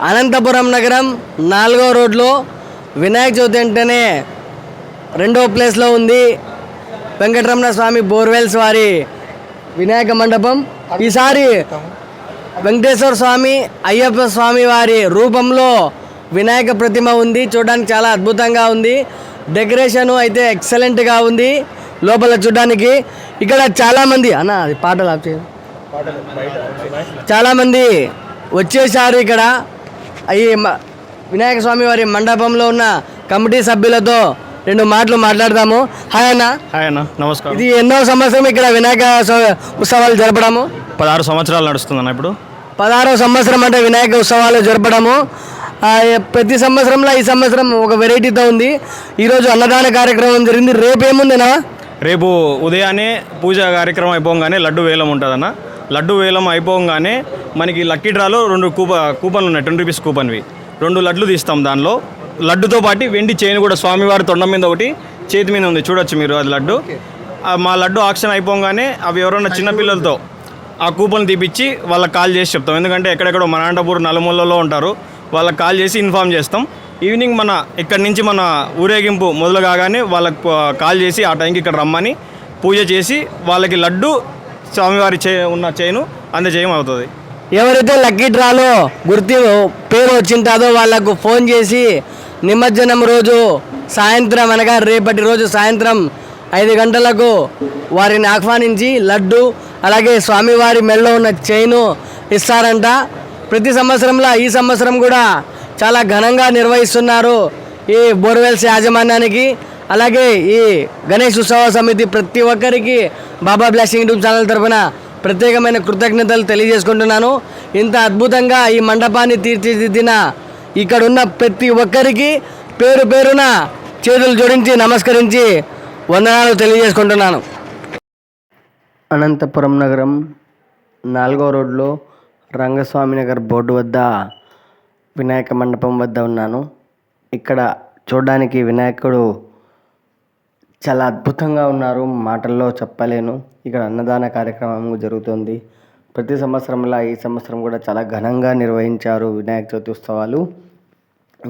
అనంతపురం నగరం 4వ రోడ్లో వినాయక చవితి అంటేనే రెండో ప్లేస్లో ఉంది వెంకటరమణ స్వామి బోర్వెల్స్ వారి వినాయక మండపం. ఈసారి వెంకటేశ్వర స్వామి అయ్యప్ప స్వామి వారి రూపంలో వినాయక ప్రతిమ ఉంది. చూడడానికి చాలా అద్భుతంగా ఉంది. డెకరేషన్ అయితే ఎక్సలెంట్గా ఉంది. లోపల చూడడానికి ఇక్కడ చాలామంది అది పాటలు ఆప్ చేయాలి. చాలామంది వచ్చేసారు. ఇక్కడ ఈ వినాయక స్వామి వారి మండపంలో ఉన్న కమిటీ సభ్యులతో 2 మాటలు మాట్లాడదాము. హాయ్ అన్న. హాయ్ అన్న, నమస్కారం. ఇది ఎన్నో సంవత్సరం ఇక్కడ వినాయక ఉత్సవాలు జరపడము? 16 సంవత్సరాలు నడుస్తుందన్న. ఇప్పుడు 16వ సంవత్సరం అంటే వినాయక ఉత్సవాలు జరపడము. ప్రతి సంవత్సరంలో ఈ సంవత్సరం ఒక వెరైటీతో ఉంది. ఈరోజు అన్నదాన కార్యక్రమం జరిగింది. రేపు ఏముందినా? రేపు ఉదయాన్నే పూజ కార్యక్రమం అయిపోగానే లడ్డు వేలం ఉంటుందన్న. లడ్డు వేలం అయిపోగానే మనకి లక్కీ డ్రాలో 2 కూపన్లు ఉన్నాయి, 20 రూపీస్ కూపన్వి. 2 లడ్లు తీస్తాం. దానిలో లడ్డుతో పాటు వెండి చైన్ కూడా స్వామివారి తొండం మీద ఒకటి, చేతి మీద ఉంది, చూడొచ్చు మీరు. అది లడ్డు. మా లడ్డు ఆక్షన్ అయిపోగానే అవి ఎవరైనా చిన్నపిల్లలతో ఆ కూపన్ తీపిచ్చి వాళ్ళకి కాల్ చేసి చెప్తాం. ఎందుకంటే ఎక్కడెక్కడో మన అనంతపురం నలుమూలలో ఉంటారు. వాళ్ళకి కాల్ చేసి ఇన్ఫామ్ చేస్తాం. ఈవినింగ్ ఇక్కడి నుంచి మన ఊరేగింపు మొదలు కాగానే వాళ్ళకి కాల్ చేసి ఆ టైంకి ఇక్కడ రమ్మని పూజ చేసి వాళ్ళకి లడ్డు స్వామివారి ఉన్న చైను అందజేయం అవుతుంది. ఎవరైతే లక్కీ డ్రాలో పేరు వచ్చింటాదో వాళ్ళకు ఫోన్ చేసి నిమజ్జనం రోజు సాయంత్రం అనగా రేపటి రోజు సాయంత్రం 5 గంటలకు వారిని ఆహ్వానించి లడ్డు అలాగే స్వామివారి మెడలో ఉన్న చైను ఇస్తారంట. ప్రతి సంవత్సరంలో ఈ సంవత్సరం కూడా చాలా ఘనంగా నిర్వహిస్తున్నారు ఈ బోర్వెల్స్ యాజమాన్యానికి. అలాగే ఈ గణేష్ ఉత్సవ సమితి ప్రతి ఒక్కరికి బాబా బ్లెస్సింగ్ యూట్యూబ్ ఛానల్ తరఫున ప్రత్యేకమైన కృతజ్ఞతలు తెలియజేసుకుంటున్నాను. ఇంత అద్భుతంగా ఈ మండపాన్ని తీర్చిదిద్దిన ఇక్కడున్న ప్రతి ఒక్కరికి పేరు పేరున చేతులు జోడించి నమస్కరించి వందనాలు తెలియజేసుకుంటున్నాను. అనంతపురం నగరం 4వ రోడ్లో రంగస్వామి నగర్ బోర్డు వద్ద వినాయక మండపం వద్ద ఉన్నాను. ఇక్కడ చూడడానికి వినాయకుడు చాలా అద్భుతంగా ఉన్నారు, మాటల్లో చెప్పలేను. ఇక్కడ అన్నదాన కార్యక్రమం జరుగుతుంది. ప్రతి సంవత్సరంలా ఈ సంవత్సరం కూడా చాలా ఘనంగా నిర్వహించారు వినాయక చవితి ఉత్సవాలు.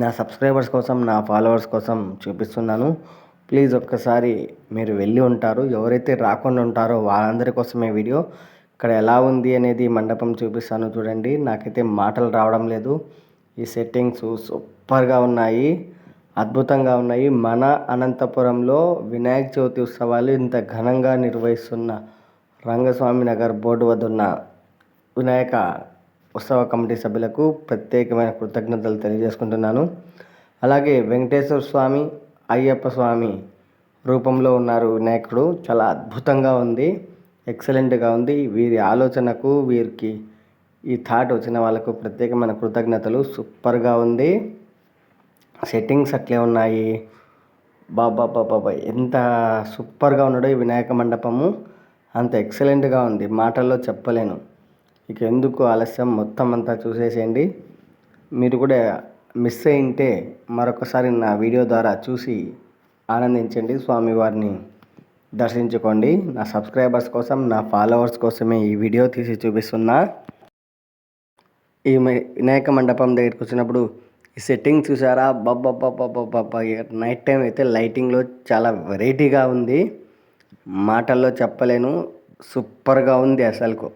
నా సబ్స్క్రైబర్స్ కోసం, నా ఫాలోవర్స్ కోసం చూపిస్తున్నాను. ప్లీజ్ ఒక్కసారి మీరు వెళ్ళి ఉంటారు, ఎవరైతే రాకుండా ఉంటారో వాళ్ళందరి కోసమే వీడియో. ఇక్కడ ఎలా ఉంది అనేది మండపం చూపిస్తాను చూడండి. నాకైతే మాటలు రావడం లేదు. ఈ సెట్టింగ్స్ సూపర్గా ఉన్నాయి, అద్భుతంగా ఉన్నాయి. మన అనంతపురంలో వినాయక చవితి ఉత్సవాలు ఇంత ఘనంగా నిర్వహిస్తున్న రంగస్వామి నగర్ బోర్డు వద్ద ఉన్న వినాయక ఉత్సవ కమిటీ సభ్యులకు ప్రత్యేకమైన కృతజ్ఞతలు తెలియజేసుకుంటున్నాను. అలాగే వెంకటేశ్వర స్వామి అయ్యప్ప స్వామి రూపంలో ఉన్నారు వినాయకుడు. చాలా అద్భుతంగా ఉంది, ఎక్సలెంట్గా ఉంది. వీరి ఆలోచనకు, వీరికి ఈ థాట్ వచ్చిన వాళ్ళకు ప్రత్యేకమైన కృతజ్ఞతలు. సూపర్గా ఉంది. సెట్టింగ్స్ అట్లే ఉన్నాయి. బాబా ఎంత సూపర్గా ఉన్నాడో ఈ వినాయక మండపము. అంత ఎక్సలెంట్గా ఉంది, మాటల్లో చెప్పలేను. ఇక ఎందుకు ఆలస్యం, మొత్తం అంతా చూసేసేయండి. మీరు కూడా మిస్ అయింటే మరొకసారి నా వీడియో ద్వారా చూసి ఆనందించండి, స్వామివారిని దర్శించుకోండి. నా సబ్స్క్రైబర్స్ కోసం, నా ఫాలోవర్స్ కోసమే ఈ వీడియో తీసి చూపిస్తున్నా. ఈ వినాయక మండపం దగ్గరికి వచ్చినప్పుడు ఈ సెట్టింగ్ చూసారా? బాబా నైట్ టైం అయితే లైటింగ్లో చాలా వెరైటీగా ఉంది, మాటల్లో చెప్పలేను. సూపర్గా ఉంది అసలుకు.